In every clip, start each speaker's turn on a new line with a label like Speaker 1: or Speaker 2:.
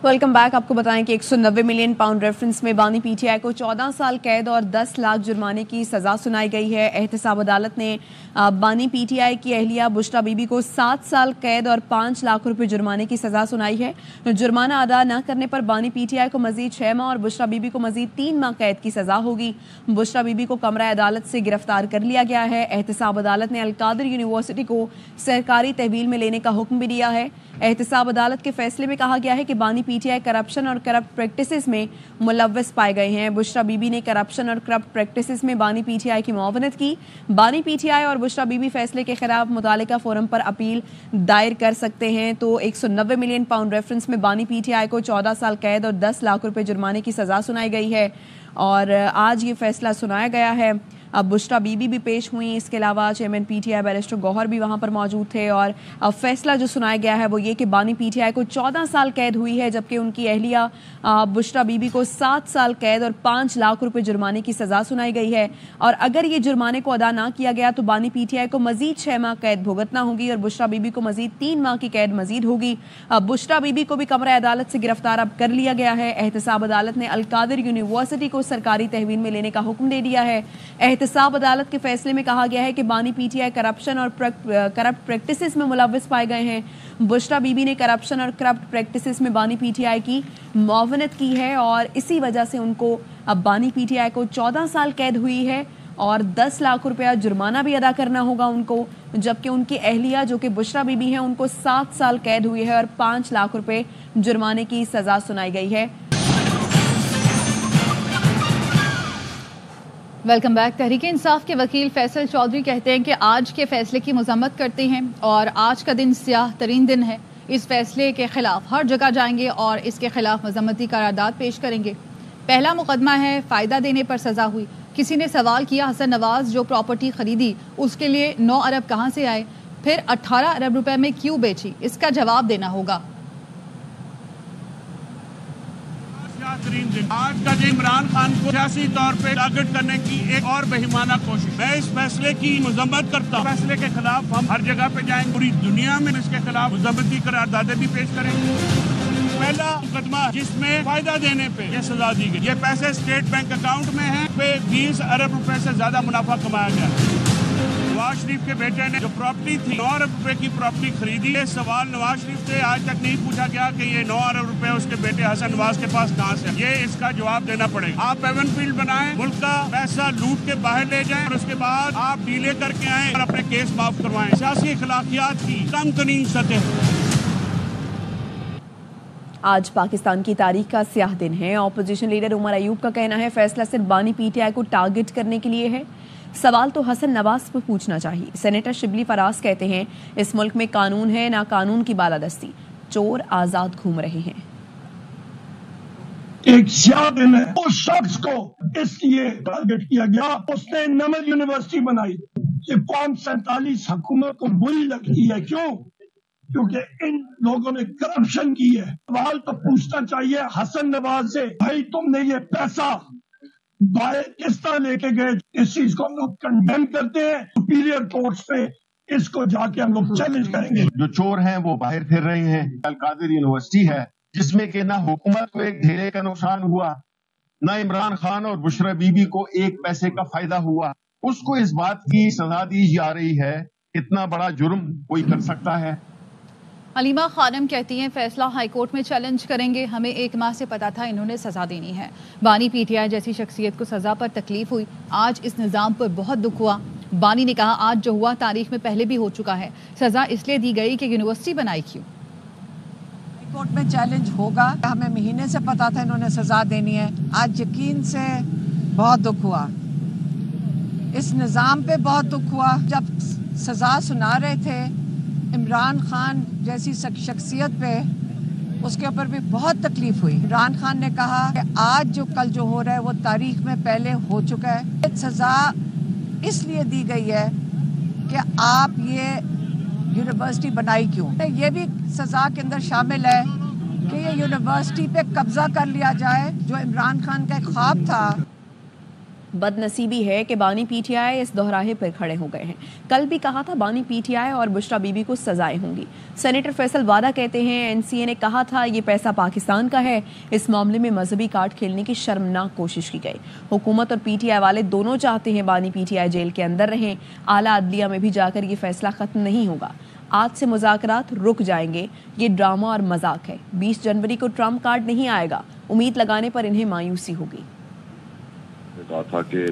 Speaker 1: Welcome back. आपको बताएं कि 190 मिलियन पाउंड रेफरेंस में बानी पीटीआई को 14 साल कैद और 10 लाख जुर्माने की सजा सुनाई गई है। एहतसाब अदालत ने बानी पीटीआई की अहलिया बुशरा बीबी को 7 साल कैद और 5 लाख रुपए जुर्माने की सजा सुनाई है। जुर्माना अदा न करने पर बानी पीटीआई को मजीद 6 माह और बुशरा बीबी को मजीद 3 माह कैद की सजा होगी। बुशरा बीबी को कमरा अदालत से गिरफ्तार कर लिया गया है। एहतसाब अदालत ने अलकादिर यूनिवर्सिटी को सरकारी तहवील में लेने का हुक्म भी दिया है। एहतसाब अदालत के फैसले में कहा गया है कि बानी पीटीआई करप्शन और करप्ट प्रैक्टिसेस में मुलव्वस पाए गए हैं। बुशरा बीबी ने करप्शन और करप्ट प्रैक्टिसेस में बानी पीटीआई की मुआवनत की। बानी पीटीआई और बुशरा बीबी फैसले के खिलाफ मुतालिका फोरम पर अपील दायर कर सकते हैं। तो 190 मिलियन पाउंड रेफरेंस में बानी पीटीआई को 14 साल कैद और 10 लाख रुपए जुर्माने की सजा सुनाई गई है और आज ये फैसला सुनाया गया है। अब बुशरा बीबी भी पेश हुई। इसके अलावा चेयरमैन पीटीआई बैरिस्टर गौहर भी वहां पर मौजूद थे और अब फैसला जो सुनाया गया है वो ये कि बानी पीटीआई को 14 साल कैद हुई है, जबकि उनकी अहलिया बुशरा बीबी को 7 साल कैद और 5 लाख रुपए जुर्माने की सजा सुनाई गई है। और अगर ये जुर्माने को अदा ना किया गया तो बानी पीटीआई को मजीद 6 माह कैद भुगतना होगी और बुशरा बीबी को मजीद 3 माह की कैद मजीद होगी। बुशरा बीबी को भी कमरा अदालत से गिरफ्तार अब कर लिया गया है। एहतसाब अदालत ने अलकादिर यूनिवर्सिटी को सरकारी तहवील में लेने का हुक्म दे दिया है। एहतसाब अदालत के फैसले में कहा गया है कि बानी पीटीआई करप्शन और करप्ट प्रैक्टिसेस में मुलव्वस पाए गए हैं। बुशरा बीबी ने करप्शन और करप्ट प्रैक्टिसेस में बानी पीटीआई की मुआवनत की है और इसी वजह से उनको अब बानी पीटीआई को 14 साल कैद हुई है और 10 लाख रुपया जुर्माना भी अदा करना होगा उनको, जबकि उनकी अहलिया जो कि बुशरा बीबी है उनको 7 साल कैद हुई है और 5 लाख रुपए जुर्माने की सजा सुनाई गई है।
Speaker 2: Welcome back. तहरीक इंसाफ के वकील फैसल चौधरी कहते हैं कि आज के फैसले की मजम्मत करते हैं और आज का दिन स्याह तरीन दिन है। इस फैसले के खिलाफ हर जगह जाएंगे और इसके खिलाफ मजम्मती करारदाद पेश करेंगे। पहला मुकदमा है फ़ायदा देने पर सज़ा हुई। किसी ने सवाल किया हसन नवाज जो प्रॉपर्टी खरीदी उसके लिए 9 अरब कहाँ से आए, फिर 18 अरब रुपए में क्यों बेची, इसका जवाब देना होगा।
Speaker 3: आज का जो इमरान खान को सियासी तौर पे टारगेट करने की एक और बेईमाना कोशिश, मैं इस फैसले की मजम्मत करता हूँ। फैसले के खिलाफ हम हर जगह पे जाएंगे, पूरी दुनिया में इसके खिलाफ मजम्मती करारदादे भी पेश करेंगे। पहला मुकदमा जिसमें फायदा देने पे ये सजा दी गई, ये पैसे स्टेट बैंक अकाउंट में है, पे 20 अरब रुपए से ज्यादा मुनाफा कमाया गया। नवाज शरीफ के बेटे ने जो प्रॉपर्टी थी 9 अरब रुपए की प्रॉपर्टी खरीदी। ये सवाल नवाज शरीफ से आज तक नहीं पूछा गया कि ये 9 अरब रुपए उसके बेटे हसन नवाज के पास कहाँ से, ये इसका जवाब देना पड़ेगा। आप हेवन फील्ड बनाएं, मुल्क का पैसा लूट के बाहर ले जाएं और उसके बाद आप डीले करके आएं और अपने केस माफ करवाएं। सियासी अखलाकियात की कम तरीन सतह।
Speaker 1: आज पाकिस्तान की तारीख का स्याह दिन है। ऑपोजिशन लीडर उमर अयूब का कहना है फैसला सिर्फ बानी पीटीआई को टारगेट करने के लिए है, सवाल तो हसन नवाज पर पूछना चाहिए। सेनेटर शिबली फराज कहते हैं इस मुल्क में कानून है ना कानून की बालादस्ती, चोर आजाद घूम रहे हैं।
Speaker 4: एक स्याह दिन है। उस शख्स को इसलिए टारगेट किया गया उसने नमल यूनिवर्सिटी बनाई। ये कौम 47 हुकूमत को बुरी लगती है, क्यों? क्योंकि इन लोगों ने करप्शन की है। सवाल तो पूछना चाहिए हसन नवाज से, भाई तुमने ये पैसा बाहर किस तरह लेके गए? इस चीज को हम लोग कंडेम करते हैं। सुपीरियर कोर्ट्स पे इसको जाके हम लोग चैलेंज करेंगे।
Speaker 5: जो चोर हैं वो बाहर फिर रहे हैं। अलकादिर यूनिवर्सिटी है जिसमें कि ना हुकूमत को एक ढेरे का नुकसान हुआ, ना इमरान खान और बुशरा बीबी को एक पैसे का फायदा हुआ, उसको इस बात की सजा दी जा रही है। इतना बड़ा जुर्म कोई कर सकता है?
Speaker 2: अलीमा खानम कहती हैं फैसला हाईकोर्ट में चैलेंज करेंगे। हमें 1 माह से पता था इन्होंने सजा देनी है। बानी पीटीआई जैसी शख्सियत को सजा पर तकलीफ हुई, आज इस निज़ाम पर बहुत दुख हुआ। बानी ने कहा आज जो हुआ तारीख में पहले भी हो चुका है, सजा इसलिए दी गई कि यूनिवर्सिटी बनाई क्यों।
Speaker 6: हाईकोर्ट में चैलेंज होगा। हमें महीने से पता था इन्होंने सजा देनी है। आज यकीन से बहुत दुख हुआ, इस निज़ाम पे बहुत दुख हुआ। जब सजा सुना रहे थे इमरान खान जैसी शख्सियत पे, उसके ऊपर भी बहुत तकलीफ हुई। इमरान खान ने कहा कि आज जो कल जो हो रहा है वो तारीख में पहले हो चुका है। सजा इसलिए दी गई है कि आप ये यूनिवर्सिटी बनाई क्यों। ये भी सजा के अंदर शामिल है कि ये यूनिवर्सिटी पे कब्जा कर लिया जाए, जो इमरान खान का एक ख्वाब था।
Speaker 1: बदनसीबी है कि बानी पीटीआई इस दोहराहे पर खड़े हो गए हैं। कल भी कहा था बानी पीटीआई और बुशरा बीबी को सजाएं होंगी। सेनेटर फैसल वादा कहते हैं एनसीए ने कहा था ये पैसा पाकिस्तान का है। इस मामले में मजहबी कार्ड खेलने की शर्मनाक कोशिश की गई। हुकूमत और पीटीआई वाले दोनों चाहते हैं बानी पीटीआई जेल के अंदर रहें। आला अदलिया में भी जाकर ये फैसला खत्म नहीं होगा। आज से मुज़ाकरात रुक जाएंगे। ये ड्रामा और मजाक है। 20 जनवरी को ट्रम्प कार्ड नहीं आएगा। उम्मीद लगाने पर इन्हें मायूसी होगी।
Speaker 7: कहा था कि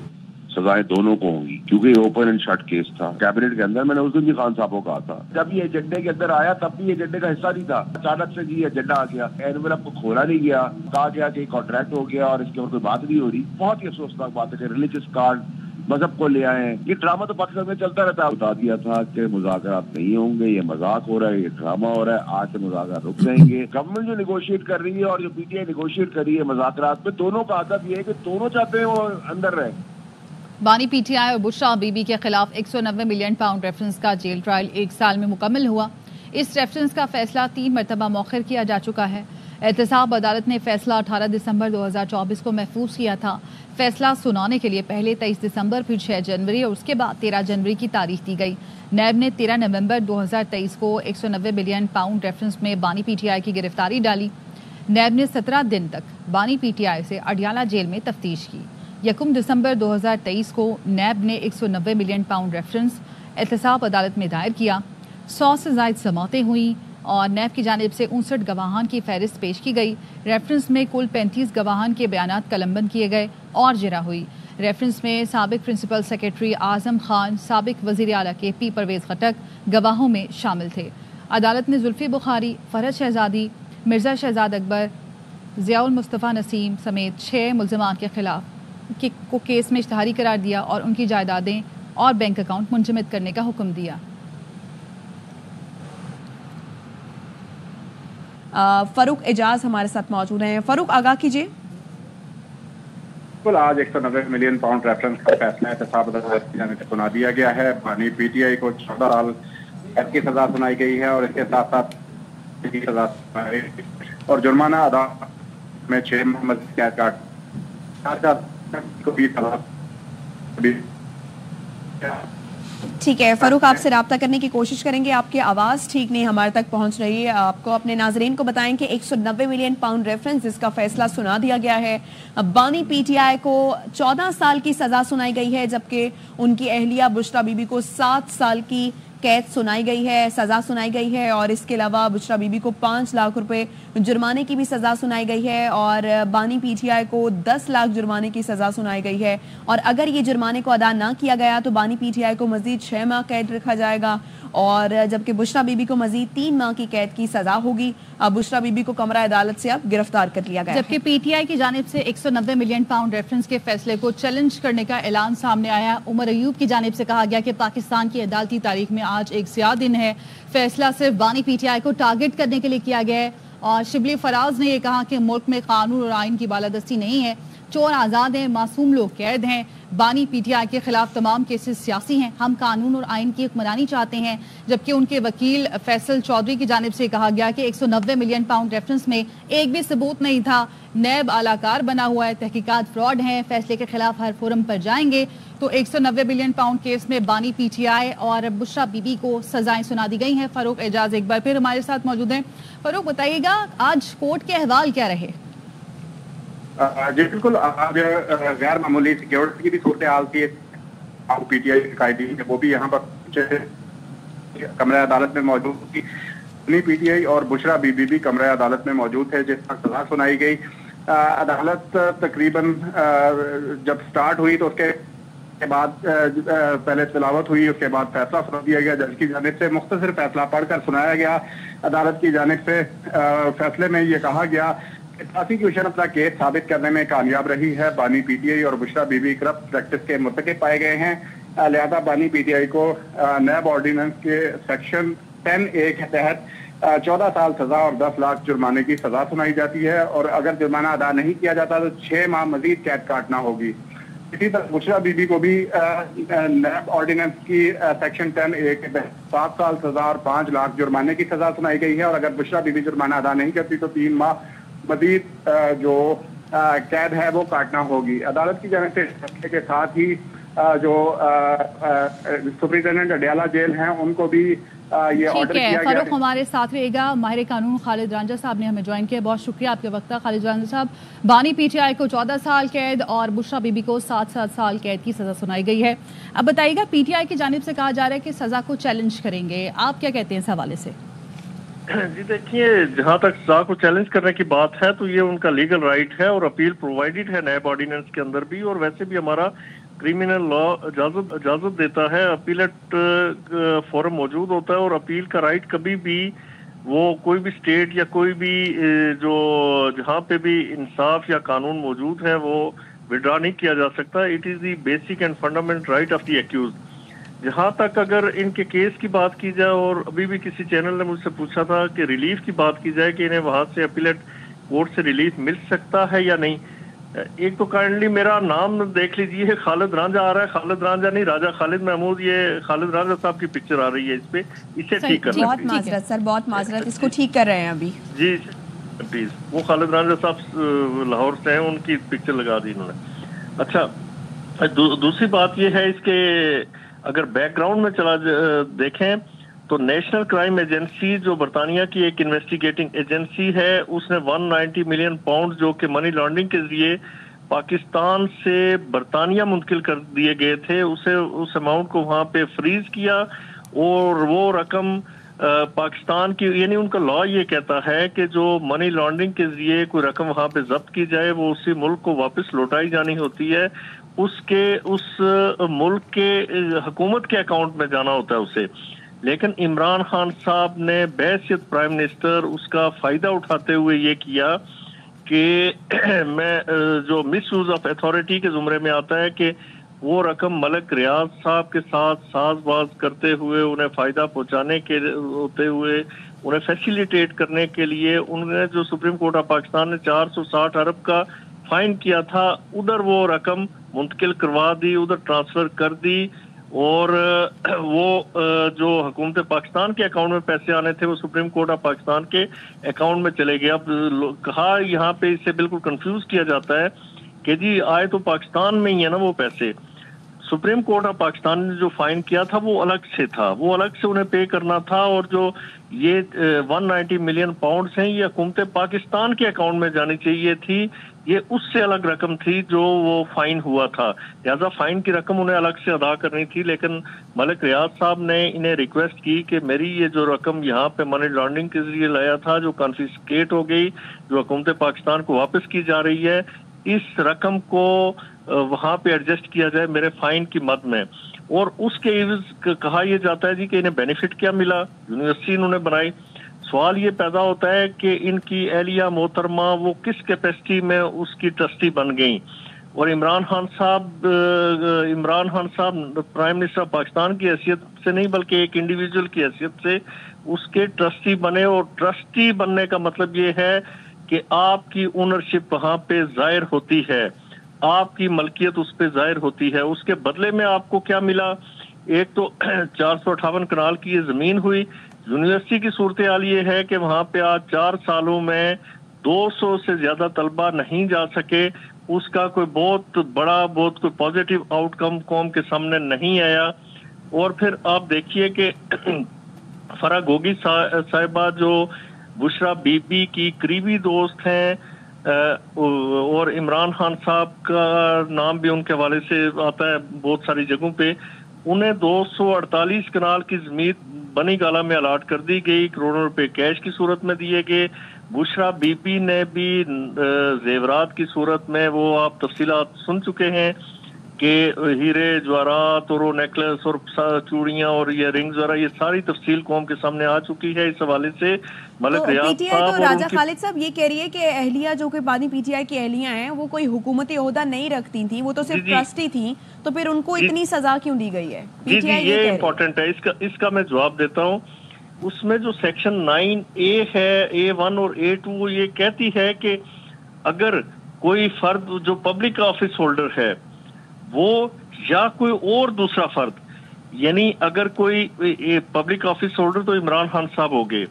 Speaker 7: सजाएं दोनों को होंगी क्योंकि ओपन एंड शट केस था कैबिनेट के अंदर। मैंने उस दिन भी खान साहब को कहा था, जब ये एजेंडे के अंदर आया तब भी एजेंडे का हिस्सा नहीं था। अचानक से जी एजेंडा आ गया, एनवेलप को खोला नहीं गया, कहा गया कि कॉन्ट्रैक्ट हो गया और इसके ऊपर कोई बात नहीं हो रही। बहुत ही अफसोसनाक बात है कि रिलीजियस कार्ड मजहब को ले आए। ये ड्रामा तो पाकिस्तान में चलता रहता है। बता दिया था कि मुज़ाकरात नहीं होंगे, ये मजाक हो रहा है, ये ड्रामा हो रहा है। आज से मुज़ाकरात रुक जाएंगे। गवर्नमेंट जो निगोशिएट कर रही है और जो पीटीआई निगोशिएट कर रही है मुज़ाकरात में, दोनों का हदफ ये है कि दोनों चाहते हैं वो अंदर रहे।
Speaker 2: बानी पीटीआई और बुशरा बीबी के खिलाफ 190 मिलियन पाउंड रेफरेंस का जेल ट्रायल 1 साल में मुकम्मल हुआ। इस रेफरेंस का फैसला 3 मरतबा मौखर किया जा चुका है। एहतसाब अदालत ने फैसला 18 दिसंबर 2024 को महफूज किया था। फैसला सुनाने के लिए पहले 23 दिसंबर, फिर 6 जनवरी और उसके बाद 13 जनवरी की तारीख दी गई। नैब ने 13 नवंबर 2023 को 190 मिलियन पाउंड रेफरेंस में बानी पीटीआई की गिरफ्तारी डाली। नैब ने 17 दिन तक बानी पीटीआई से अडियाला जेल में तफ्तीश की। 1 दिसंबर 2023 को नैब ने 190 मिलियन पाउंड रेफरेंस एहतसाब अदालत में दायर किया। 100 से ज़ायद समातें हुई और नैब की जानिब से 59 गवाहान की फहरिस्त पेश की गई। रेफरेंस में कुल 35 गवाहान के बयानात कलमबंद किए गए और जिरा हुई। रेफरेंस में साबिक प्रिंसिपल सेक्रेटरी आजम खान, साबिक वज़ीर आला के पी परवेज़ खटक गवाहों में शामिल थे। अदालत ने जुल्फी बुखारी, फरहद शहजादी, मिर्ज़ा शहजाद अकबर, ज़ियाउल मुस्तफ़ा नसीम समेत 6 मुल्ज़िमान के खिलाफ को केस में इश्तहारी करार दिया और उनकी जायदादें और बैंक अकाउंट मुंजमद करने का हुक्म दिया।
Speaker 1: फरूक एजाज हमारे साथ मौजूद हैं। फरूक, आगाह कीजिए।
Speaker 8: बिल्कुल, आज 190 मिलियन पाउंड रेफरेंस का फैसला एहतसाब अदालत की जानिब से सुना दिया गया है। बानी पीटीआई को 14 साल कैद की सजा सुनाई गई है और इसके साथ साथ सजा सुनाई और जुर्माना अदा में 6 माह कैद का को भी
Speaker 1: ठीक है फरूक, आपसे राब्ता करने की कोशिश करेंगे। आपकी आवाज़ ठीक नहीं हमारे तक पहुंच रही है। आपको अपने नाजरीन को बताएं कि 190 मिलियन पाउंड रेफरेंस जिसका फैसला सुना दिया गया है। बानी पीटीआई को 14 साल की सजा सुनाई गई है, जबकि उनकी अहलिया बुशरा बीबी को 7 साल की कैद सुनाई गई है, सजा सुनाई गई है। और इसके अलावा बुशरा बीबी को 5 लाख रुपए जुर्माने की भी सजा सुनाई गई है और बानी पीटीआई को 10 लाख जुर्माने की सजा सुनाई गई है। और अगर ये जुर्माने को अदा ना किया गया तो बानी पीटीआई को मजीद 6 माह कैद रखा जाएगा और जबकि बुशरा बीबी को मजीद 3 माह की कैद की सजा होगी। अब बुशरा बीबी को कमरा अदालत से अब गिरफ्तार कर लिया गया।
Speaker 2: जबकि पीटीआई की जानिब से 190 मिलियन पाउंड रेफरेंस के फैसले को चैलेंज करने का ऐलान सामने आया। उमर अयूब की जानिब से कहा गया कि पाकिस्तान की अदालती तारीख में आज एक स्याह दिन है। फैसला सिर्फ बानी पीटीआई को टारगेट करने के लिए किया गया है। और शिबली फराज ने यह कहा कि मुल्क में कानून और आइन की बालादस्ती नहीं है, चोर आज़ाद हैं, मासूम लोग कैद हैं। बानी पीटीआई के खिलाफ तमाम केसेस सियासी हैं, हम कानून और आइन की हुक्मरानी चाहते हैं। जबकि उनके वकील फैसल चौधरी की जानिब से कहा गया कि 190 मिलियन पाउंड रेफरेंस में एक भी सबूत नहीं था। नैब आलाकार बना हुआ है, तहकीकात फ्रॉड हैं, फैसले के खिलाफ हर फोरम पर जाएंगे। तो 190 मिलियन पाउंड केस में बानी पीटीआई और बुशरा बीबी को सजाएं सुना दी गई हैं। फरूक एजाज एक बार फिर हमारे साथ मौजूद हैं। फरूक, बताइएगा आज कोर्ट के अहवाल क्या रहे?
Speaker 8: जी बिल्कुल, आज गैर मामूली सिक्योरिटी की भी सूरत हाल थी। पीटीआई की कायदी वो भी यहाँ पर कमरा अदालत में मौजूद थी। पीटीआई और बुशरा बीबी भी कमरा अदालत में मौजूद थे जिस पर सजा सुनाई गई। अदालत तकरीबन जब स्टार्ट हुई तो उसके बाद पहले तिलावत हुई, उसके बाद फैसला सुना दिया गया। जज की जानिब से मुख्तसर फैसला पढ़कर सुनाया गया। अदालत की जानिब से फैसले में ये कहा गया कि प्रोसिक्यूशन अपना केस साबित करने में कामयाब रही है। बानी पीटीआई और बुशरा बीबी करप्ट प्रैक्टिस के मुर्तकिब पाए गए हैं। लिहाजा बानी पीटीआई को नैब ऑर्डिनेंस के सेक्शन 10A के तहत 14 साल सजा और 10 लाख जुर्माने की सजा सुनाई जाती है और अगर जुर्माना अदा नहीं किया जाता तो 6 माह मजीद कैद काटना होगी। इसी तरह बुशरा बीबी को भी नैब ऑर्डिनेंस की सेक्शन 10A के तहत 7 साल सजा और 5 लाख जुर्माने की सजा सुनाई गई है और अगर बुशरा बीबी जुर्माना अदा नहीं करती तो 3 माह मजीद जो कैद है वो काटना होगी। अदालत की जानिब से इस फैसले के साथ ही जो सुपरिटेंडेंट अडयाला जेल हैं उनको भी ये ऑर्डर किया गया।
Speaker 2: फारूक हमारे साथ रहेगा। माहिर कानून खालिद रांझा साहब ने हमें ज्वाइन किया, बहुत शुक्रिया आपके वक्त का खालिद रांझा साहब। बानी पीटीआई को 14 साल कैद और बुशरा बीबी को 7 साल कैद की सजा सुनाई गई है। अब बताइएगा, पीटीआई की जानिब से कहा जा रहा है कि सजा को चैलेंज करेंगे, आप क्या कहते हैं इस हवाले से?
Speaker 9: जी देखिए, जहाँ तक सजा को चैलेंज करने की बात है तो ये उनका लीगल राइट है और अपील प्रोवाइडेड है नैब ऑर्डिनेंस के अंदर भी, और वैसे भी हमारा क्रिमिनल लॉ इजाजत देता है, अपीलेट फोरम मौजूद होता है और अपील का राइट कभी भी वो कोई भी स्टेट या कोई भी जो जहाँ पे भी इंसाफ या कानून मौजूद है वो विड्रॉ नहीं किया जा सकता। It is the basic and fundamental right of the accuse. जहाँ तक अगर इनके केस की बात की जाए, और अभी भी किसी चैनल ने मुझसे पूछा था कि रिलीफ की बात की जाए कि इन्हें वहां से अपीलेट कोर्ट से रिलीफ मिल सकता है या नहीं। एक तो काइंडली मेरा नाम देख लीजिए, खालिद रांझा आ रहा है, खालिद रांझा नहीं राजा खालिद महमूद, ये खालिद रांझा साहब की पिक्चर आ रही है इस पे, इसे ठीक करना।
Speaker 1: बहुत माजरत सर, बहुत माजरत, इसको ठीक कर रहे हैं अभी। जी
Speaker 9: प्लीज, वो खालिद रांझा साहब लाहौर से हैं, उनकी पिक्चर लगा दी इन्होंने। अच्छा, दूसरी बात ये है, इसके अगर बैकग्राउंड में चला देखें तो नेशनल क्राइम एजेंसी जो बरतानिया की एक इन्वेस्टिगेटिंग एजेंसी है, उसने 190 मिलियन पाउंड जो कि मनी लॉन्ड्रिंग के जरिए पाकिस्तान से बरतानिया मुंतकिल कर दिए गए थे, उस अमाउंट को वहां पे फ्रीज किया, और वो रकम पाकिस्तान की, यानी उनका लॉ ये कहता है कि जो मनी लॉन्ड्रिंग के जरिए कोई रकम वहां पे जब्त की जाए वो उसी मुल्क को वापस लौटाई जानी होती है, उस मुल्क के हुकूमत के अकाउंट में जाना होता है उसे। लेकिन इमरान खान साहब ने बहैसियत प्राइम मिनिस्टर उसका फायदा उठाते हुए ये किया कि मैं जो मिस यूज ऑफ अथॉरिटी के जुमरे में आता है कि वो रकम मलिक रियाज साहब के साथ साजबाज करते हुए उन्हें फायदा पहुंचाने के होते हुए उन्हें फैसिलिटेट करने के लिए उन्होंने जो सुप्रीम कोर्ट ऑफ पाकिस्तान ने 460 अरब का फाइन किया था, उधर वो रकम मुंतकिल करवा दी, उधर ट्रांसफर कर दी, और वो जो हुकूमत पाकिस्तान के अकाउंट में पैसे आने थे वो सुप्रीम कोर्ट ऑफ पाकिस्तान के अकाउंट में चले गए। अब कहा यहाँ पे इससे बिल्कुल कंफ्यूज किया जाता है कि जी आए तो पाकिस्तान में ही है ना वो पैसे। सुप्रीम कोर्ट ऑफ पाकिस्तान ने जो फाइन किया था वो अलग से था, वो अलग से उन्हें पे करना था, और जो ये 190 मिलियन पाउंड्स हैं ये हुकूमत पाकिस्तान के अकाउंट में जानी चाहिए थी, ये उससे अलग रकम थी जो वो फाइन हुआ था, लिहाजा फाइन की रकम उन्हें अलग से अदा करनी थी। लेकिन मलिक रियाज साहब ने इन्हें रिक्वेस्ट की कि मेरी ये जो रकम यहाँ पे मनी लॉन्ड्रिंग के जरिए लाया था जो कॉन्फिस्केट हो गई, जो हुकूमत पाकिस्तान को वापस की जा रही है, इस रकम को वहां पे एडजस्ट किया जाए मेरे फाइन की मद में। और उसके एवज कहा यह जाता है जी कि इन्हें बेनिफिट क्या मिला, यूनिवर्सिटी इन्होंने बनाई। सवाल ये पैदा होता है कि इनकी एहलिया मोहतरमा वो किस कैपेसिटी में उसकी ट्रस्टी बन गई, और इमरान खान साहब प्राइम मिनिस्टर पाकिस्तान की हैसियत से नहीं बल्कि एक इंडिविजुअल की हैसियत से उसके ट्रस्टी बने। और ट्रस्टी बनने का मतलब ये है कि आपकी ओनरशिप वहां पे जाहिर होती है, आपकी मलकियत उस पर जाहिर होती है। उसके बदले में आपको क्या मिला, एक तो 458 कनाल की ये जमीन हुई। यूनिवर्सिटी की सूरत हाल ये है कि वहां पे आज 4 सालों में 200 से ज्यादा तलबा नहीं जा सके, उसका कोई बहुत कोई पॉजिटिव आउटकम कौम के सामने नहीं आया। और फिर आप देखिए कि फरा गोगी साहिबा जो बुशरा बीबी की करीबी दोस्त हैं, और इमरान खान साहब का नाम भी उनके हवाले से आता है बहुत सारी जगहों पे, उन्हें 248 कनाल की जमीन बनी गाला में अलाट कर दी गई, करोड़ों रुपए कैश की सूरत में दिए गए। बुशरा बीबी ने भी जेवरात की सूरत में, वो आप तफसीलात सुन चुके हैं कि हीरे जवाहरात और नेकलेस और चूड़ियां और ये रिंग्स वगैरह, ये सारी तफसील कौम के सामने आ चुकी है। इस हवाले से मलिक रियाज साहब
Speaker 1: तो राजा खालिद साहब ये कह रही है कि अहलिया जो कि बानी पीटीआई की अहलिया हैं वो कोई हुकूमती ओहदा नहीं रखती थी, वो तो सिर्फ ट्रस्टी थी, तो फिर उनको इतनी सजा क्यों दी गई है?
Speaker 9: पीटीआई ये इम्पोर्टेंट है, इसका मैं जवाब देता हूँ। उसमें जो सेक्शन 9A है, A1 और A2, ये कहती है कि अगर कोई फर्द जो पब्लिक ऑफिस होल्डर है वो या कोई और दूसरा फर्द, यानी अगर कोई पब्लिक ऑफिस होल्डर तो इमरान खान साहब हो गए,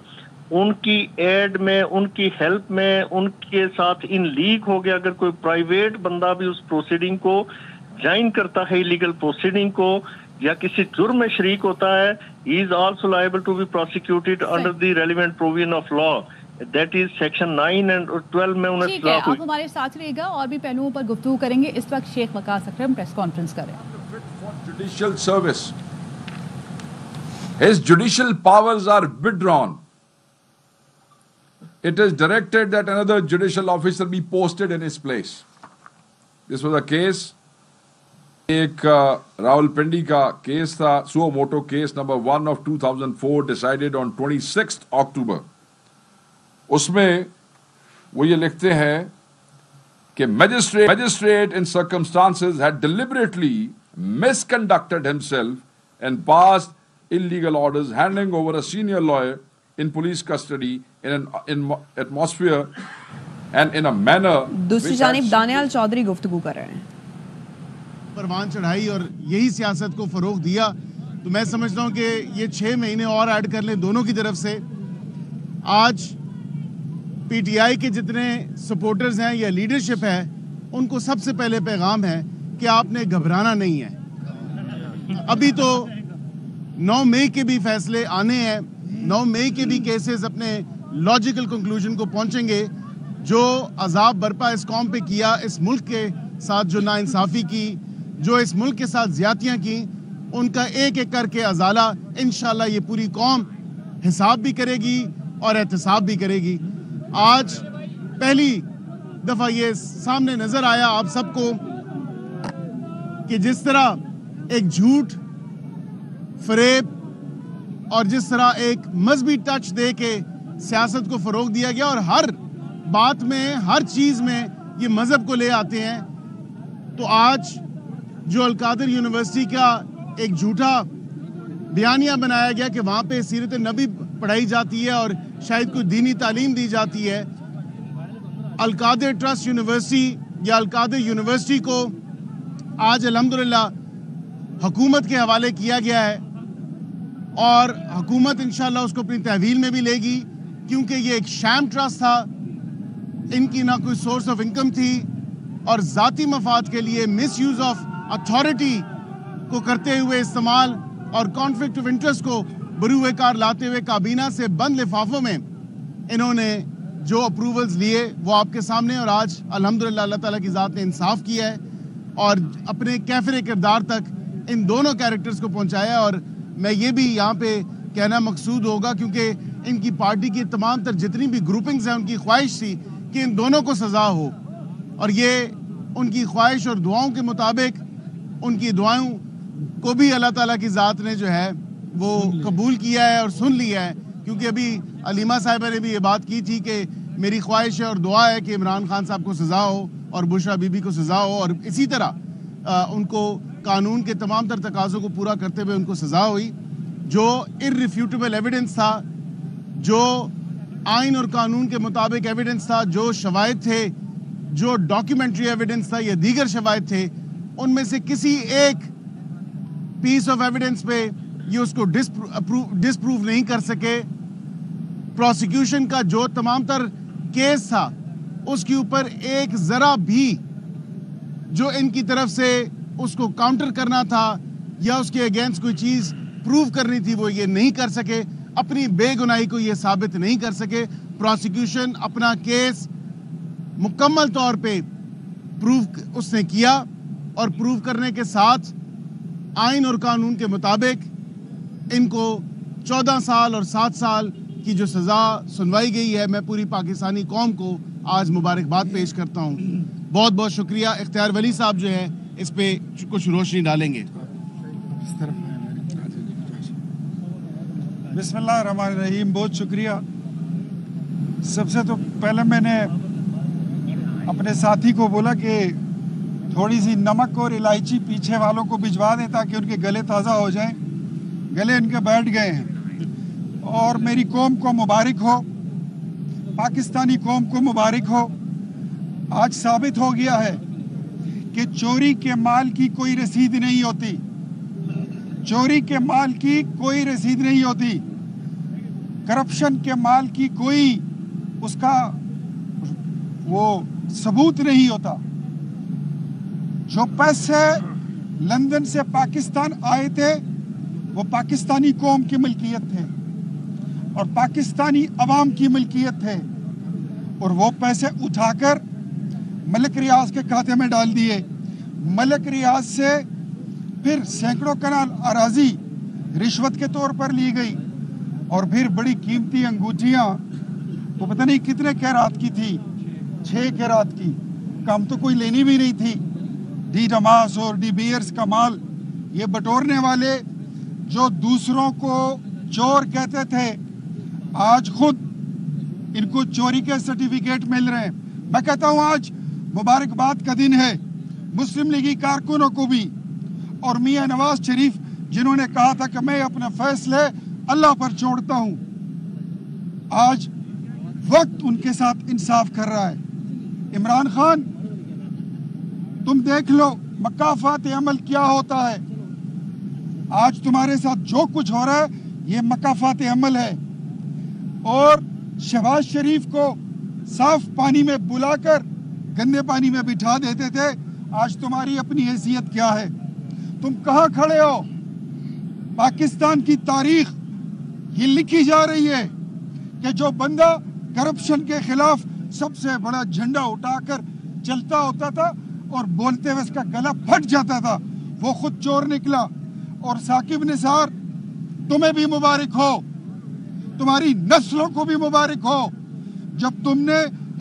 Speaker 9: ان کی ایڈ میں, ان کی ہیلپ میں, ان کے ساتھ ان لیگ ہو گیا. اگر کوئی پرائیویٹ بندہ بھی اس پروسیڈنگ کو جوائن کرتا ہے, ایلیگل پروسیڈنگ کو, یا کسی جرم میں شریک ہوتا ہے, he is also liable to be prosecuted under the relevant provision of law. That is section 9 and 12 میں انہیں
Speaker 2: ٹھیک ہے, آپ ہمارے ساتھ رہیے گا اور بھی پہلوؤں پر گفتگو کریں گے. اس وقت شیخ وقاص اکرم پریس کانفرنس کر رہے ہیں.
Speaker 10: Judicial service. His judicial powers are withdrawn. It is directed that another judicial officer be posted in his place. This was a case. ایک راولپنڈی کا کیس تھا, سو motto case number 1 of 2004 decided on 26th October. اس میں وہ یہ لکھتے ہیں کہ magistrate in circumstances had deliberately misconducted himself and passed illegal orders handing over a senior lawyer in police custody in an atmosphere and in a manner.
Speaker 1: دوسری جانب دانیال چودھری گفتگو کر رہے ہیں.
Speaker 11: پروان چڑھائی اور یہی سیاست کو فروغ دیا, تو میں سمجھتا ہوں کہ یہ 6 مہینے اور ایڈ کر لیں دونوں کی طرف سے. آج پی ٹی آئی کے جتنے سپورٹرز ہیں یا لیڈرشپ ہے, ان کو سب سے پہلے پیغام ہے کہ آپ نے گھبرانا نہیں ہے. ابھی تو 9 مئی کے بھی فیصلے آنے ہیں, 9 مئی کے بھی کیسز اپنے لاجیکل کنکلوژن کو پہنچیں گے. جو عذاب برپا اس قوم پہ کیا, اس ملک کے ساتھ جو ناانصافی کی, جو اس ملک کے ساتھ زیادتیاں کی, ان کا ایک ایک کر کے ازالہ انشاءاللہ یہ پوری قوم حساب بھی کرے گی اور احتساب بھی کرے گی. آج پہلی دفعہ یہ سامنے نظر آیا آپ سب کو کہ جس طرح ایک جھوٹ, فریب اور جس طرح ایک مذہبی ٹچ دے کے سیاست کو فروغ دیا گیا, اور ہر بات میں, ہر چیز میں یہ مذہب کو لے آتے ہیں. تو آج جو القادر یونیورسٹی کا ایک جھوٹا بیانیہ بنایا گیا کہ وہاں پہ سیرت نبی پڑھائی جاتی ہے اور شاید کوئی دینی تعلیم دی جاتی ہے, القادر ٹرسٹ یونیورسٹی یا القادر یونیورسٹی کو آج الحمدللہ حکومت کے حوالے کیا گیا ہے, اور حکومت انشاءاللہ اس کو اپنی تحویل میں بھی لے گی, کیونکہ یہ ایک شام ٹرسٹ تھا. ان کی نہ کوئی سورس آف انکم تھی, اور ذاتی مفاد کے لیے مس یوز آف اتھارٹی کو کرتے ہوئے استعمال اور کانفلکٹ آف انٹرسٹ کو بروئے کار لاتے ہوئے کابینہ سے بند لفافوں میں انہوں نے جو اپروولز لیے وہ آپ کے سامنے. اور آج الحمدللہ اللہ تعالیٰ کی ذات نے انصاف کیا ہے اور اپنے کیفر کردار تک ان دونوں کیریکٹرز کو پہنچایا. اور میں یہ بھی یہاں پہ کہنا مقصود ہوگا, کیونکہ ان کی پارٹی کی تمام تر جتنی بھی گروپنگز ہیں ان کی خواہش تھی کہ ان دونوں کو سزا ہو, اور یہ ان کی خواہش اور دعاؤں کے مطابق ان کی دعاؤں کو بھی اللہ تعالیٰ کی ذات نے جو ہے وہ قبول کیا ہے اور سن لیا ہے. کیونکہ ابھی علیمہ صاحبہ نے بھی یہ بات کی تھی کہ میری خواہش ہے اور دعا ہے کہ عمران خان صاحب کو سزا ہو اور بشرا بی بی کو سزا ہو, اور اسی طرح ان کو قانون کے تمام تر تقاضوں کو پورا کرتے ہوئے ان کو سزا ہوئی. جو irrefutable ایویڈنس تھا, جو آئین اور قانون کے مطابق ایویڈنس تھا, جو شواہد تھے, جو ڈاکیومنٹری ایویڈنس تھا یا دیگر شواہد تھے, ان میں سے کسی ایک پیس آف ایویڈنس پہ یہ اس کو ڈسپروو نہیں کر سکے. پروسیکیوشن کا جو تمام تر کیس تھا اس کے اوپر ایک ذرا بھی جو ان کی طرف سے اس کو کاؤنٹر کرنا تھا یا اس کے اگینسٹ کوئی چیز پروو کرنی تھی وہ یہ نہیں کر سکے, اپنی بے گناہی کو یہ ثابت نہیں کر سکے. پروسیکیوشن اپنا کیس مکمل طور پہ پروو اس نے کیا, اور پروو کرنے کے ساتھ آئین اور قانون کے مطابق ان کو 14 سال اور 7 سال کی جو سزا سنوائی گئی ہے. میں پوری پاکستانی قوم کو آج مبارکباد پیش کرتا ہوں. بہت بہت شکریہ. اختیار ولی صاحب جو ہے اس پہ کچھ روشنی ڈالیں گے.
Speaker 12: بسم اللہ الرحمن الرحیم. بہت شکریہ. سب سے تو پہلے میں نے اپنے ساتھی کو بولا کہ تھوڑی سی نمک اور الائچی پیچھے والوں کو بھجوا دیں تاکہ ان کے گلے تازہ ہو جائیں. گلے ان کے بیٹھ گئے ہیں. اور میری قوم کو مبارک ہو, پاکستانی قوم کو مبارک ہو. آج ثابت ہو گیا ہے کہ چوری کے مال کی کوئی رسید نہیں ہوتی. چوری کے مال کی کوئی رسید نہیں ہوتی. करप्शन के माल की कोई उसका वो सबूत नहीं होता। जो पैसे लंदन से पाकिस्तान आए थे वो पाकिस्तानी कौम की मिल्कियत थे और पाकिस्तानी अवाम की मिल्कियत थे, और वो पैसे उठाकर मलिक रियाज के खाते में डाल दिए। मलिक रियाज से फिर सैकड़ों कनाल अराजी रिश्वत के तौर पर ली गई, और फिर बड़ी कीमती अंगूठियां वो पता नहीं कितने कैरात की थी, 6 कैरात की, कम तो कोई लेनी भी नहीं थी। डी डमास और डी बियर्स का माल ये बटोरने वाले जो दूसरों को चोर कहते थे, आज खुद इनको चोरी के सर्टिफिकेट मिल रहे हैं। मैं कहता हूं आज मुबारकबाद का दिन है मुस्लिम लीगी कारकुनों को भी, और मियां नवाज शरीफ जिन्होंने कहा था कि मैं अपने फैसले अल्लाह पर छोड़ता हूं, आज वक्त उनके साथ इंसाफ कर रहा है। इमरान खान, तुम देख लो मकाफात अमल क्या होता है। आज तुम्हारे साथ जो कुछ हो रहा है ये मकाफात अमल है, और शहबाज शरीफ को साफ पानी में बुलाकर गंदे पानी में बिठा देते थे। आज तुम्हारी अपनी हैसियत क्या है? तुम कहाँ खड़े हो? पाकिस्तान की तारीख ये लिखी जा रही है कि जो बंदा करप्शन के खिलाफ सबसे बड़ा झंडा उठाकर चलता होता था और बोलते हुए उसका गला फट जाता था, वो खुद चोर निकला। और साकिब निसार, तुम्हें भी मुबारक हो, तुम्हारी नस्लों को भी मुबारक हो, जब तुमने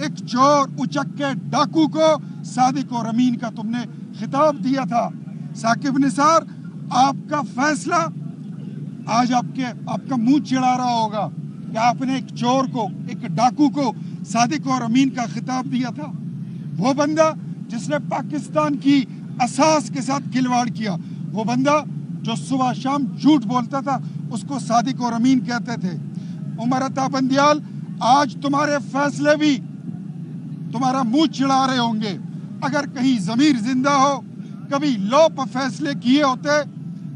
Speaker 12: एक चोर उचक्के डाकू को सादिक और अमीन का तुमने खिताब दिया था। साकिब निसार, आपका फैसला आज आपका मुंह चिढ़ा रहा होगा कि आपने एक चोर को, एक डाकू को सादिक और अमीन का खिताब दिया था। वो बंदा जिसने पाकिस्तान की असास के साथ खिलवाड़ किया, वो बंदा जो सुबह शाम झूठ बोलता था, उसको सादिक और अमीन कहते थे। उमर अता बंदियाल, आज तुम्हारे फैसले भी तुम्हारा मुंह चिढ़ा रहे होंगे। अगर कहीं जमीर जिंदा हो, कभी लॉ पर फैसले किए होते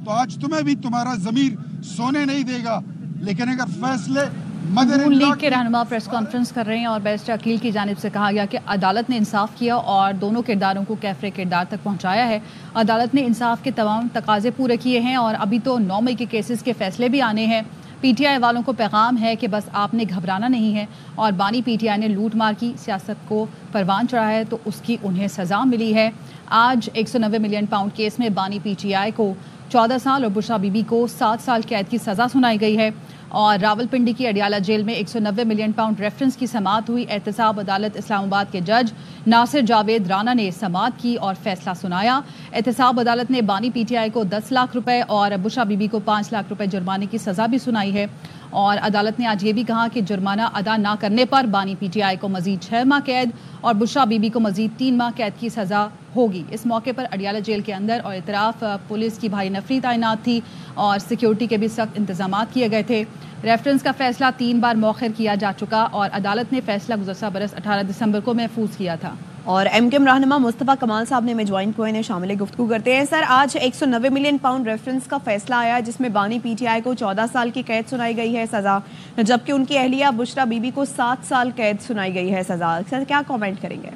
Speaker 12: तो आज तुम्हें भी तुम्हारा जमीर सोने नहीं देगा। लेकिन अगर फैसले
Speaker 2: नून लीग के रहनुमा प्रेस कॉन्फ्रेंस कर रहे हैं और बैरिस्टर अकील की जानिब से कहा गया कि अदालत ने इंसाफ किया और दोनों किरदारों को कैफरे किरदार तक पहुंचाया है। अदालत ने इंसाफ के तमाम तकाजे पूरे किए हैं और अभी तो 9 मई के केसेस के फैसले भी आने हैं। पीटीआई वालों को पैगाम है कि बस आपने घबराना नहीं है, और बानी पीटीआई ने लूट मार की सियासत को परवान चढ़ा है तो उसकी उन्हें सज़ा मिली है। आज 190 मिलियन पाउंड केस में बानी पीटीआई को 14 साल और बुशरा बीबी को 7 साल कैद की सज़ा सुनाई गई है। और रावलपिंडी की अडियाला जेल में 190 मिलियन पाउंड रेफरेंस की समाअत हुई। एहतसाब अदालत इस्लामाबाद के जज नासिर जावेद राना ने समाअत की और फैसला सुनाया। एहतसाब अदालत ने बानी पीटीआई को 10 लाख रुपए और बुशरा बीबी को 5 लाख रुपए जुर्माने की सज़ा भी सुनाई है। और अदालत ने आज ये भी कहा कि जुर्माना अदा ना करने पर बानी पीटीआई को मजीद 6 माह कैद और बुशरा बीबी को मजीद 3 माह कैद की सज़ा होगी। इस मौके पर अडियाला जेल के अंदर और इतराफ पुलिस की भारी नफरी तैनात थी और सिक्योरिटी के भी सख्त इंतजाम किए गए थे। रेफरेंस का फैसला 3 बार मौखर किया जा चुका और अदालत ने फैसला गुज़श्ता बरस 18 दिसंबर को महफूज किया था।
Speaker 1: और एमकेएम रहनुमा मुस्तफ़ा कमाल साहब ने में ज्वाइन को इन्हें शामिल गुफ्तगू करते हैं। सर, आज 190 मिलियन पाउंड रेफरेंस का फैसला आया जिसमें बानी पीटीआई को 14 साल की कैद सुनाई गई है सज़ा, जबकि उनकी अहलिया बुशरा बीबी को 7 साल कैद सुनाई गई है सज़ा। सर, क्या कमेंट करेंगे?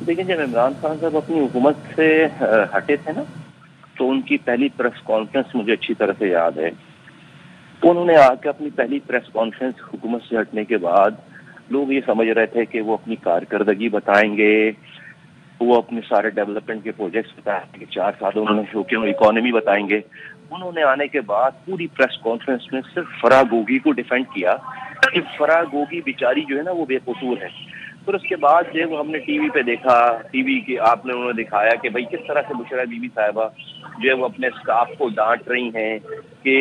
Speaker 13: देखिए, जब इमरान खान साहब अपनी हुकूमत से हटे थे ना, तो उनकी पहली प्रेस कॉन्फ्रेंस मुझे अच्छी तरह से याद है। तो उन्होंने आके अपनी पहली प्रेस कॉन्फ्रेंस हुकूमत से हटने के बाद लोग ये समझ रहे थे कि वो अपनी कारकर्दगी बताएंगे, वो अपने सारे डेवलपमेंट के प्रोजेक्ट्स बताएंगे, 4 सालों में हुकूमत इकोनॉमी बताएंगे। उन्होंने आने के बाद पूरी प्रेस कॉन्फ्रेंस में सिर्फ फराह गोगी को डिफेंड किया कि फराह गोगी बेचारी जो है ना वो बेकसूर है। फिर उसके बाद जो वो हमने टीवी पे देखा, टीवी के आपने उन्होंने दिखाया कि भाई किस तरह से बुशरा बीबी साहिबा जो है वो अपने स्टाफ को डांट रही हैं कि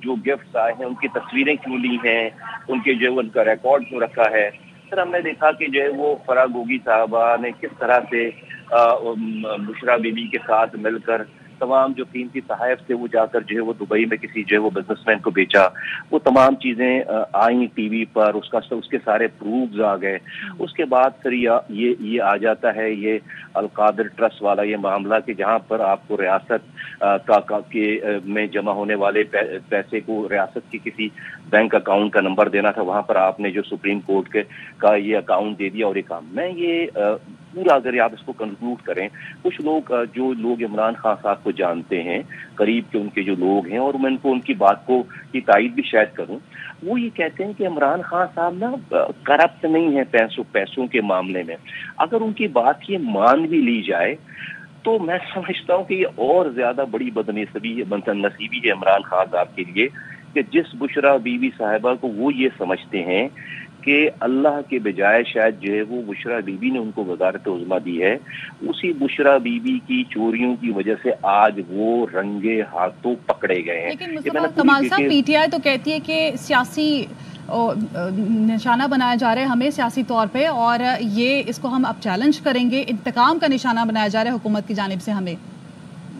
Speaker 13: जो गिफ्ट्स आए हैं उनकी तस्वीरें क्यों ली हैं, उनके जो है उनका रिकॉर्ड क्यों रखा है। फिर हमने देखा कि जो है वो फराह गोगी साहिबा ने किस तरह से बुशरा बीबी के साथ मिलकर तमाम जो कीमती तहफ़ थे वो जाकर जो है वो दुबई में किसी जो है वो बिजनेसमैन को बेचा, वो तमाम चीज़ें आई टीवी पर, उसके सारे प्रूफ्स आ गए। उसके बाद फिर ये आ जाता है ये अलकादिर ट्रस्ट वाला ये मामला कि जहाँ पर आपको रियासत में जमा होने वाले पैसे को रियासत की किसी बैंक अकाउंट का नंबर देना था, वहाँ पर आपने जो सुप्रीम कोर्ट का ये अकाउंट दे दिया और ये काम। मैं ये पूरा अगर आप इसको कंक्लूड करें, कुछ लोग जो लोग इमरान खान साहब को जानते हैं, करीब के उनके जो लोग हैं, और मैं उनकी बात को की तायद भी शायद करूं, वो ये कहते हैं कि इमरान खान साहब ना करप्ट नहीं है पैसों के मामले में। अगर उनकी बात ये मान भी ली जाए तो मैं समझता हूँ कि ये और ज्यादा बड़ी बदनसीबी है इमरान खान साहब के लिए कि जिस बुशरा बीबी साहिबा को वो ये समझते हैं कि अल्लाह के बजाय शायद जो है वो बुशरा बीबी ने उनको वज़ारत उज़्मा दी है, उसी बुशरा बीबी की चोरियों की वजह से आज वो रंगे हाथों पकड़े गए हैं।
Speaker 2: लेकिन मुस्तफा कमाल साहब, पीटीआई तो कहती है कि सियासी निशाना बनाया जा रहा है हमें सियासी तौर पे, और ये इसको हम अब चैलेंज करेंगे, इंतकाम का निशाना बनाया जा रहा है हुकूमत की जानिब से हमें।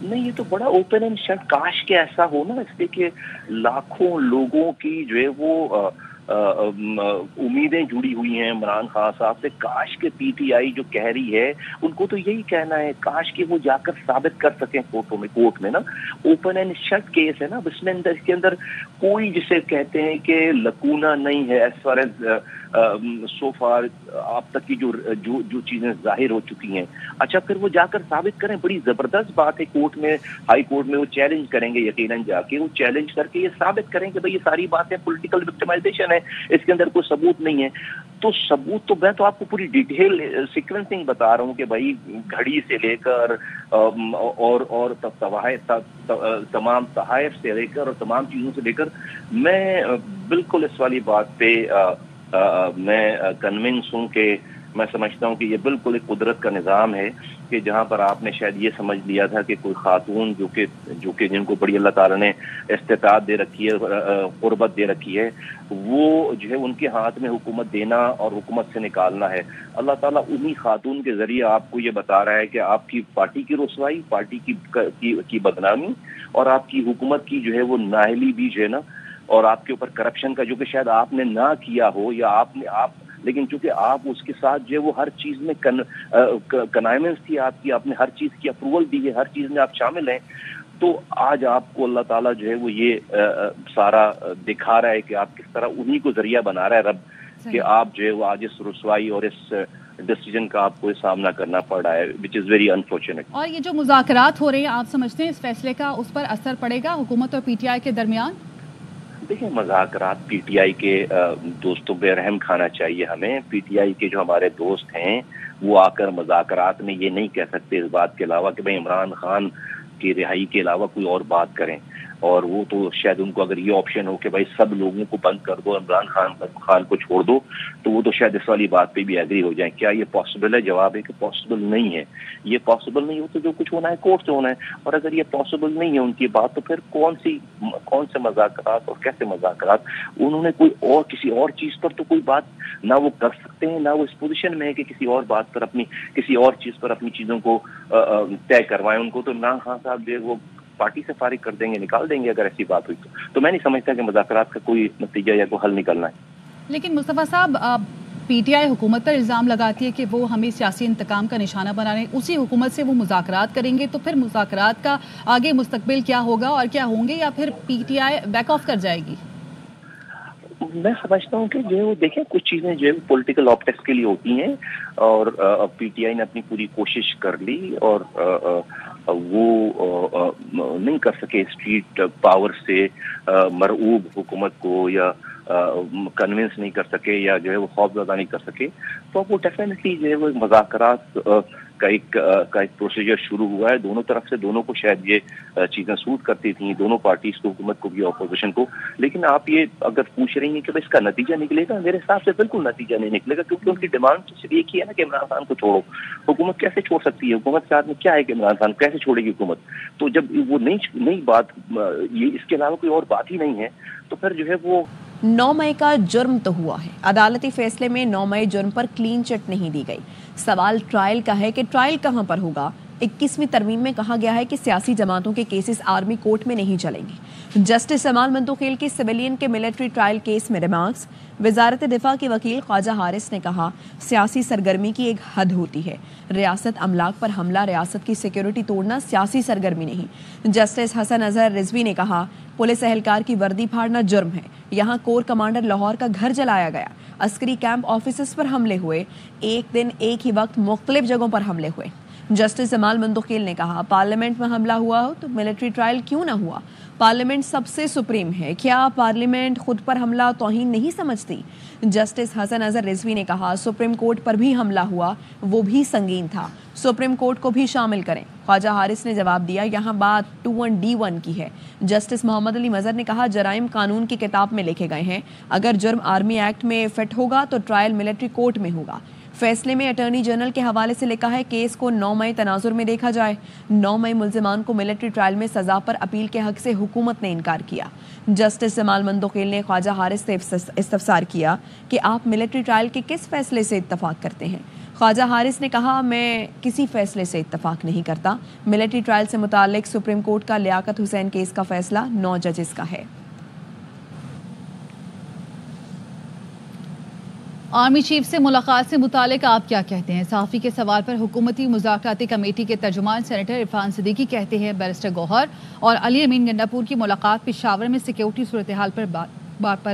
Speaker 13: नहीं, ये तो बड़ा ओपन एंड शट, काश के ऐसा हो ना, इसलिए कि लाखों लोगों की जो है वो उम्मीदें जुड़ी हुई हैं इमरान खान साहब से। काश के पीटीआई जो कह रही है उनको तो यही कहना है, काश कि वो जाकर साबित कर सकें कोर्ट में ना। ओपन एंड शट केस है ना, इसके अंदर कोई जिसे कहते हैं कि लकूना नहीं है एज फार एज सो फार आप तक की जो चीजें जाहिर हो चुकी हैं। अच्छा, फिर वो जाकर साबित करें, बड़ी जबरदस्त बात है। कोर्ट में, हाई कोर्ट में वो चैलेंज करेंगे, यकीनन जाके वो चैलेंज करके ये साबित करें कि भाई ये सारी बातें पॉलिटिकल विक्टिमाइजेशन है, इसके अंदर कोई सबूत नहीं है। तो सबूत तो मैं तो आपको पूरी डिटेल सीक्वेंसिंग बता रहा हूँ कि भाई घड़ी से लेकर और तमाम तहाइफ से लेकर और तमाम चीजों से लेकर, मैं बिल्कुल इस वाली बात पे मैं कन्विंस हूँ कि मैं समझता हूँ कि ये बिल्कुल एक कुदरत का निज़ाम है कि जहाँ पर आपने शायद ये समझ लिया था कि कोई खातून जो कि जिनको बड़ी अल्लाह ताला ने इस्तिताअत दे रखी है, क़ुर्बत दे रखी है, वो जो है उनके हाथ में हुकूमत देना और हुकूमत से निकालना है। अल्लाह ताला उन्हीं खातून के ज़रिए आपको ये बता रहा है कि आपकी पार्टी की रुसवाई, पार्टी की बदनामी और आपकी हुकूमत की जो है वो नाअहली भी जो है ना, और आपके ऊपर करप्शन का जो कि शायद आपने ना किया हो या लेकिन चूंकि आप उसके साथ जो है वो हर चीज में कनाइमेंस थी आपकी, आपने हर चीज की अप्रूवल दी है, हर चीज में आप शामिल हैं, तो आज आपको अल्लाह ताला जो है वो ये सारा दिखा रहा है कि आप किस तरह उन्हीं को जरिया बना रहा है रब, कि आप जो है वो आज इस रुसवाई और इस डिसीजन का आपको सामना करना पड़ रहा है, विच इज़ वेरी अनफॉर्चुनेट।
Speaker 2: और ये जो मुज़ाकरात हो रहे हैं, आप समझते हैं इस फैसले का उस पर असर पड़ेगा हुकूमत और पीटीआई के दरमियान?
Speaker 13: देखिए, मुज़ाकरात पीटीआई के दोस्तों पे रहम खाना चाहिए हमें। पीटीआई के जो हमारे दोस्त हैं वो आकर मुज़ाकरात में ये नहीं कह सकते इस बात के अलावा कि भाई इमरान खान की रिहाई के अलावा कोई और बात करें, और वो तो शायद उनको अगर ये ऑप्शन हो कि भाई सब लोगों को बंद कर दो, इमरान खान को छोड़ दो, तो वो तो शायद इस वाली बात पे भी एग्री हो जाए। क्या ये पॉसिबल है? जवाब है कि पॉसिबल नहीं है। ये पॉसिबल नहीं हो तो जो कुछ होना है कोर्ट से होना है, और अगर ये पॉसिबल नहीं है उनकी बात, तो फिर कौन से मज़ाकरात और कैसे मज़ाकरात? उन्होंने कोई और किसी और चीज़ पर तो कोई बात ना वो कर सकते हैं, ना वो इस पोजीशन में है कि किसी और बात पर किसी और चीज़ पर अपनी चीज़ों को तय करवाएं। उनको तो इमरान खान साहब जो वो पार्टी से फारिग कर देंगे, निकाल देंगे अगर ऐसी बात हुई तो मैं नहीं समझता कि मुज़ाकरात का कोई नतीजा या कोई हल निकलना है।
Speaker 2: लेकिन मुस्तफा साहब, पीटीआई हुकूमत पर इल्ज़ाम लगाती है कि वो हमें सियासी इंतकाम का निशाना बना रहे हैं, उसी हुकूमत से वो मुज़ाकरात करेंगे, तो फिर मुज़ाकरात का आगे मुस्तकबिल क्या होगा और क्या होंगे, या फिर पीटीआई बैक ऑफ कर जाएगी?
Speaker 13: मैं समझता हूँ कि जो है वो देखें, कुछ चीज़ें जो है पॉलिटिकल ऑप्टिक्स के लिए होती हैं, और पीटीआई ने अपनी पूरी कोशिश कर ली और वो नहीं कर सके स्ट्रीट पावर से मरऊब हुकूमत को, या कन्विंस नहीं कर सके, या जो है वो खौफज़दा नहीं कर सके, तो वो डेफिनेटली जो है वो मुज़ाकरात का एक प्रोसीजर शुरू हुआ है। दोनों तरफ से, दोनों को शायद ये चीज़ें सूट करती थी, दोनों पार्टीज को, हुकूमत को भी, अपोजिशन को। लेकिन आप ये अगर पूछ रही हैं कि भाई इसका नतीजा निकलेगा, मेरे हिसाब से बिल्कुल नतीजा नहीं निकलेगा, क्योंकि उनकी डिमांड तो सिर्फ एक ही है ना कि इमरान खान को छोड़ो। हुकूमत कैसे छोड़ सकती है? हुकूमत के हाथ में क्या है कि इमरान खान कैसे छोड़ेगी हुकूमत? तो जब वो नई बात, ये इसके अलावा कोई और बात ही नहीं है, तो फिर जो है वो
Speaker 1: 9 मई का जुर्म तो हुआ है। अदालती फैसले में 9 मई जुर्म पर क्लीन चिट नहीं दी गई। सवाल ट्रायल का है कि ट्रायल कहां पर होगा, 21वीं तरमीम में कहा गया है कि सियासी जमातों के केसेस आर्मी कोर्ट में नहीं चलेंगे। जस्टिस जमाल मंदोखेल के सिविलियन के मिलिट्री ट्रायल केस में रिमार्क्स। वजारत दिफा के वकील ख्वाजा हारिस ने कहा, सियासी सरगर्मी की एक हद होती है। रियासत अमलाक पर हमला रियासत की सिक्योरिटी तोड़ना सियासी सरगर्मी नहीं। जस्टिस हसन अजहर रिजवी ने कहा, पुलिस एहलकार की वर्दी फाड़ना जुर्म है। यहाँ कोर कमांडर लाहौर का घर जलाया गया, अस्करी कैंप ऑफिसर्स पर हमले हुए, एक दिन एक ही वक्त मुख्तलिफ जगहों पर हमले हुए। जस्टिस जमाल मंदोखेल ने कहा, पार्लियामेंट में हमला हुआ हो तो मिलिट्री ट्रायल क्यों ना हुआ? पार्लियामेंट सबसे सुप्रीम है, क्या पार्लियामेंट खुद पर हमला तौहीन नहीं समझती? जस्टिस हसन अजहर रिजवी ने कहा, सुप्रीम कोर्ट पर भी हमला हुआ, वो भी संगीन था, सुप्रीम कोर्ट को भी शामिल करें। ख्वाजा हारिस ने जवाब दिया, यहाँ बात 21D1 की है। जस्टिस मोहम्मद अली मजहर ने कहा, जराइम कानून की किताब में लिखे गए हैं, अगर जुर्म आर्मी एक्ट में फिट होगा तो ट्रायल मिलिट्री कोर्ट में होगा। फैसले में अटॉर्नी जनरल के हवाले से लिखा है, केस को 9 मई तनाजुर में देखा जाए। 9 मई मुल्जिमान को मिलिट्री ट्रायल में सजा पर अपील के हक से हुकूमत ने इनकार किया। जस्टिस जमाल मंदोखेल ने ख्वाजा हारिस से इस्तफसार किया कि आप मिलिट्री ट्रायल के किस फैसले से इत्तफाक करते हैं? ख्वाजा हारिस ने कहा, मैं किसी फैसले से इत्तफाक नहीं करता। मिलिट्री ट्रायल से मुताल्लिक सुप्रीम कोर्ट का लियाकत हुसैन केस का फैसला 9 जजेस का है।
Speaker 2: आर्मी चीफ से मुलाकात से मुतालिक आप क्या कहते हैं? सहाफ़ी के सवाल पर हुकूमती मुज़ाकराती कमेटी के तर्जुमान सेनेटर इरफान सिद्दीकी कहते हैं, बैरिस्टर गौहर और अली अमीन गंडापुर की मुलाकात पेशावर में सिक्योरिटी सूरत हाल पर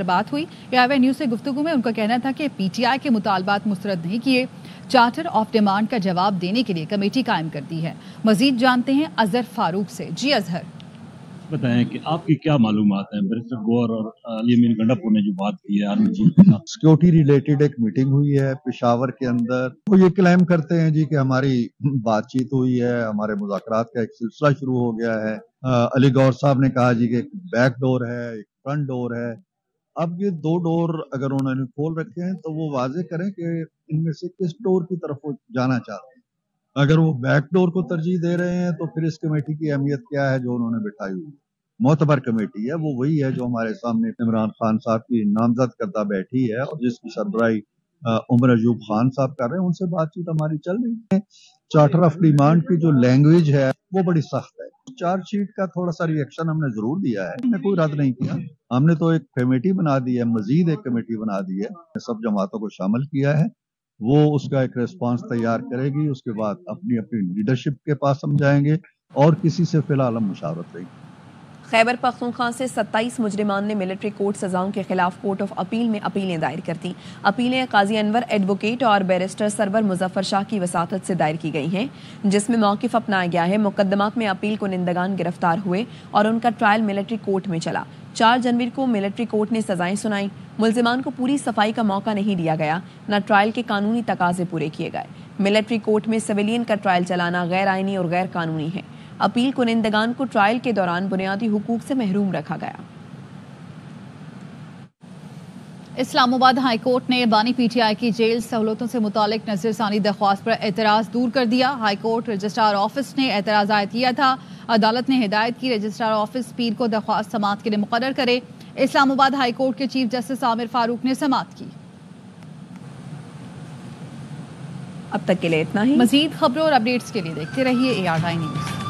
Speaker 2: बात हुई। एआईवाई न्यूज़ से गुफ्तगू में उनका कहना था कि पीटीआई के मुतालबात मुस्तरद नहीं किए, चार्टर ऑफ डिमांड का जवाब देने के लिए कमेटी कायम कर दी है। मजीद जानते हैं अजहर फारूक से। जी अजहर,
Speaker 14: बताएं कि आपकी क्या मालूमात हैं? बैरिस्टर गौहर और अली अमीन गंडापुर ने जो बात की है आर्मी चीफ के साथ,
Speaker 15: सिक्योरिटी रिलेटेड एक मीटिंग हुई है पेशावर के अंदर। वो ये क्लेम करते हैं जी कि हमारी बातचीत हुई है, हमारे मुज़ाकरात का एक सिलसिला शुरू हो गया है। अली गौहर साहब ने कहा जी कि एक बैक डोर है, एक फ्रंट डोर है। अब ये 2 डोर अगर उन्होंने खोल रखे हैं तो वो वाजे करें कि इनमें से किस डोर की तरफ वो जाना चाहते हैं। अगर वो बैक डोर को तरजीह दे रहे हैं तो फिर इस कमेटी की अहमियत क्या है जो उन्होंने बिठाई हुई है? मोतबर कमेटी है, वो वही है जो हमारे सामने इमरान खान साहब की नामजद करदा बैठी है और जिसकी सरबराही उमर अयूब खान साहब कर रहे हैं। उनसे बातचीत हमारी चल रही है। चार्टर ऑफ डिमांड की जो लैंग्वेज है वो बड़ी सख्त है। चार्जशीट का थोड़ा सा रिएक्शन हमने जरूर दिया है, हमने कोई रद्द नहीं किया। हमने तो एक कमेटी बना दी है, मजीद एक कमेटी बना दी है, सब जमातों को शामिल किया है। वो उसका एक रिस्पांस तैयार करेगी, उसके बाद अपनी अपनी लीडरशिप के पास हम जाएंगे और किसी से फिलहाल हम मुशावरत रहेंगे।
Speaker 1: खैबर पख्तूनख्वा से 27 मुजरिमान ने मिलिट्री कोर्ट सजाओं के खिलाफ कोर्ट ऑफ अपील में अपीलें दायर कर दी। अपीलें काजी अनवर एडवोकेट और बैरिस्टर सरवर मुजफ्फर शाह की वसातत से दायर की गई हैं, जिसमें मौक़िफ़ अपनाया गया है। मुकदमात में अपील कुनिंदगान गिरफ्तार हुए और उनका ट्रायल मिलिट्री कोर्ट में चला। 4 जनवरी को मिलिट्री कोर्ट ने सजाएं सुनाई। मुल्जिमान को पूरी सफाई का मौका नहीं दिया गया, न ट्रायल के कानूनी तकाजे पूरे किए गए। मिलिट्री कोर्ट में सिविलियन का ट्रायल चलाना गैर आइनी और गैर कानूनी है। अपील कुनिंदगान को ट्रायल के दौरान बुनियादी हुकूक से महरूम रखा गया।
Speaker 2: इस्लामाबाद हाई कोर्ट ने बानी पीटीआई की जेल सहूलतों से मुतालिक नजरसानी दरख्वास्त पर एतराज दूर कर दिया। हाई कोर्ट रजिस्ट्रार ऑफिस ने एतराज आयद किया था। अदालत ने हिदायत की रजिस्ट्रार ऑफिस पीर को दरख्वास्त समाअत के लिए मुकर्रर करे। इस्लामाबाद हाई कोर्ट के चीफ जस्टिस आमिर फारूक ने समाअत की।
Speaker 1: अब तक के लिए इतना ही।
Speaker 2: मजीद खबरों और अपडेट्स के लिए देखते रहिए AR9 न्यूज़।